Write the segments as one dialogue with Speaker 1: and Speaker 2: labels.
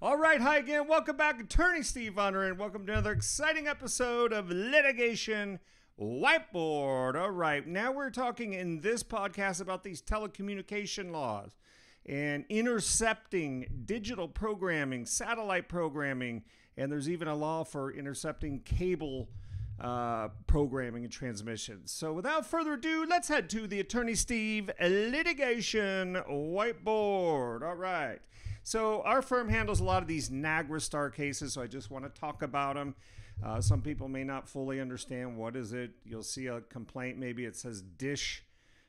Speaker 1: All right, hi again. Welcome back, Attorney Steve Honor, and welcome to another exciting episode of Litigation Whiteboard. All right, now we're talking in this podcast about these telecommunication laws and intercepting digital programming, satellite programming, and there's even a law for intercepting cable programming and transmissions. So without further ado, let's head to the Attorney Steve Litigation Whiteboard. All right. So our firm handles a lot of these NAGRASTAR cases, so I just want to talk about them. Some people may not fully understand what is it. You'll see a complaint, maybe it says Dish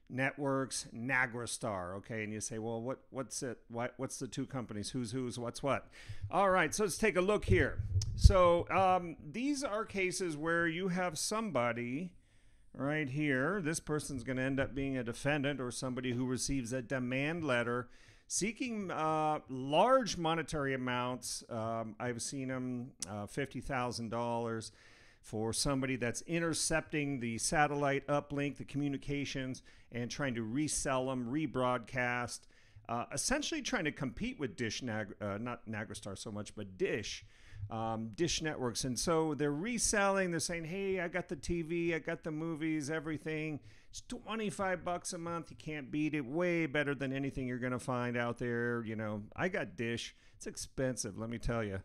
Speaker 1: Networks NAGRASTAR, okay? And you say, well, what's it? What's the two companies? Who's what's what? All right, so let's take a look here. So these are cases where you have somebody right here. This person's going to end up being a defendant or somebody who receives a demand letter seeking large monetary amounts. I've seen them $50,000 for somebody that's intercepting the satellite uplink, the communications, and trying to resell them, rebroadcast, essentially trying to compete with Dish, not NAGRASTAR so much, but Dish Networks. And so they're reselling, they're saying, hey, I got the TV, I got the movies, everything. It's $25 a month. You can't beat it. Way better than anything you're going to find out there. You know, I got Dish. It's expensive, let me tell you.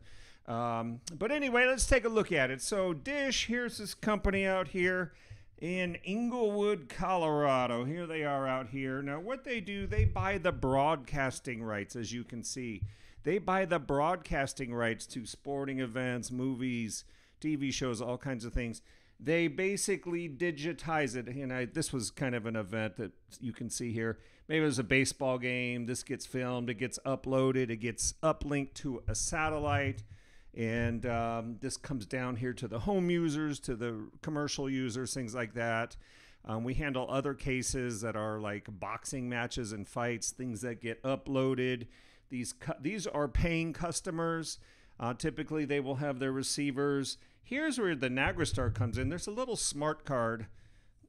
Speaker 1: But anyway, let's take a look at it. So Dish, here's this company out here in Inglewood, Colorado. Here they are out here. Now what they do, they buy the broadcasting rights, as you can see. They buy the broadcasting rights to sporting events, movies, TV shows, all kinds of things. They basically digitize it. You know, this was kind of an event that you can see here. Maybe it was a baseball game. This gets filmed. It gets uploaded. It gets uplinked to a satellite. And this comes down here to the home users, to the commercial users, things like that. We handle other cases that are like boxing matches and fights, things that get uploaded. These are paying customers. Typically, they will have their receivers. Here's where the NAGRASTAR comes in. There's a little smart card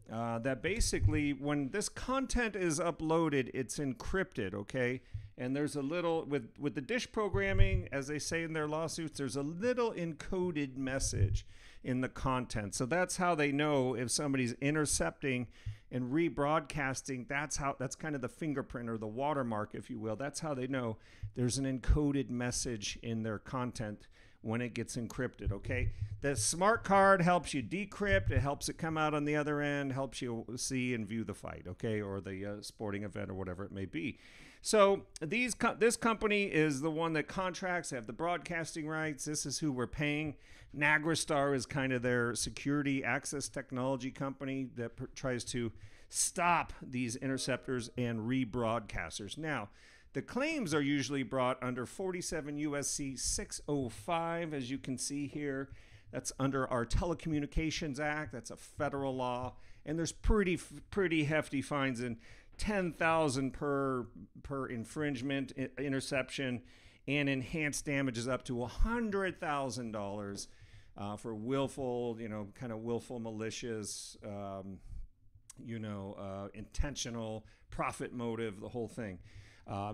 Speaker 1: that basically, when this content is uploaded, it's encrypted, okay? And there's a little, with the Dish programming, as they say in their lawsuits, there's a little encoded message in the content. So that's how they know if somebody's intercepting and rebroadcasting. That's kind of the fingerprint or the watermark, if you will. That's how they know there's an encoded message in their content when it gets encrypted, okay? The smart card helps you decrypt. It helps it come out on the other end, helps you see and view the fight, okay, or the sporting event or whatever it may be. So this company is the one that contracts. They have the broadcasting rights. This is who we're paying. NAGRASTAR is kind of their security access technology company that tries to stop these interceptors and rebroadcasters. Now, the claims are usually brought under 47 U.S.C. 605, as you can see here. That's under our Telecommunications Act. That's a federal law. And there's pretty hefty fines, in $10,000 per infringement, interception, and enhanced damages up to $100,000 for willful, kind of willful, malicious, intentional profit motive, the whole thing.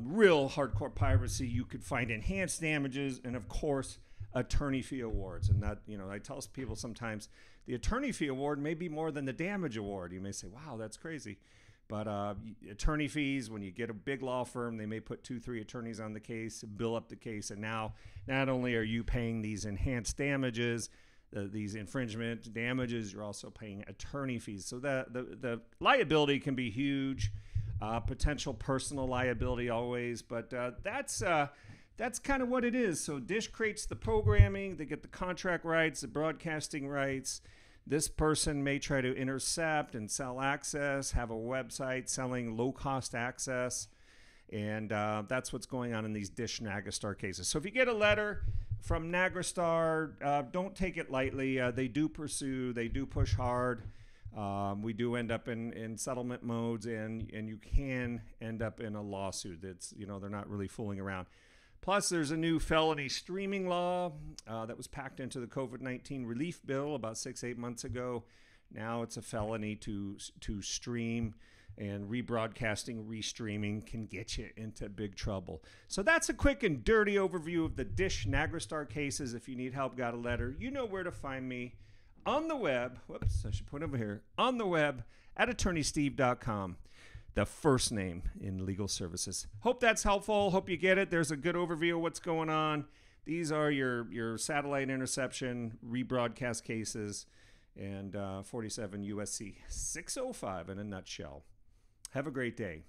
Speaker 1: Real hardcore piracy. You could find enhanced damages and, of course, attorney fee awards. And that, I tell people sometimes the attorney fee award may be more than the damage award. You may say, wow, that's crazy. But attorney fees, when you get a big law firm, they may put 2-3 attorneys on the case, bill up the case. And now not only are you paying these enhanced damages, these infringement damages, you're also paying attorney fees. So the liability can be huge. Potential personal liability always, but that's kind of what it is. So Dish creates the programming, they get the contract rights, the broadcasting rights. This person may try to intercept and sell access, have a website selling low-cost access, and that's what's going on in these DISH-NAGRASTAR cases. So if you get a letter from NAGRASTAR, don't take it lightly. They do pursue, they do push hard. We do end up in settlement modes, and you can end up in a lawsuit. That's, they're not really fooling around. Plus, there's a new felony streaming law that was packed into the COVID-19 relief bill about 6-8 months ago. Now it's a felony to stream And rebroadcasting, restreaming can get you into big trouble. So that's a quick and dirty overview of the DISH-NAGRASTAR cases. If you need help, got a letter, you know where to find me on the web. Whoops, I should put it over here. On the web at attorneysteve.com. The first name in legal services. Hope that's helpful. Hope you get it. There's a good overview of what's going on. These are your satellite interception rebroadcast cases and 47 U.S.C. 605 in a nutshell. Have a great day.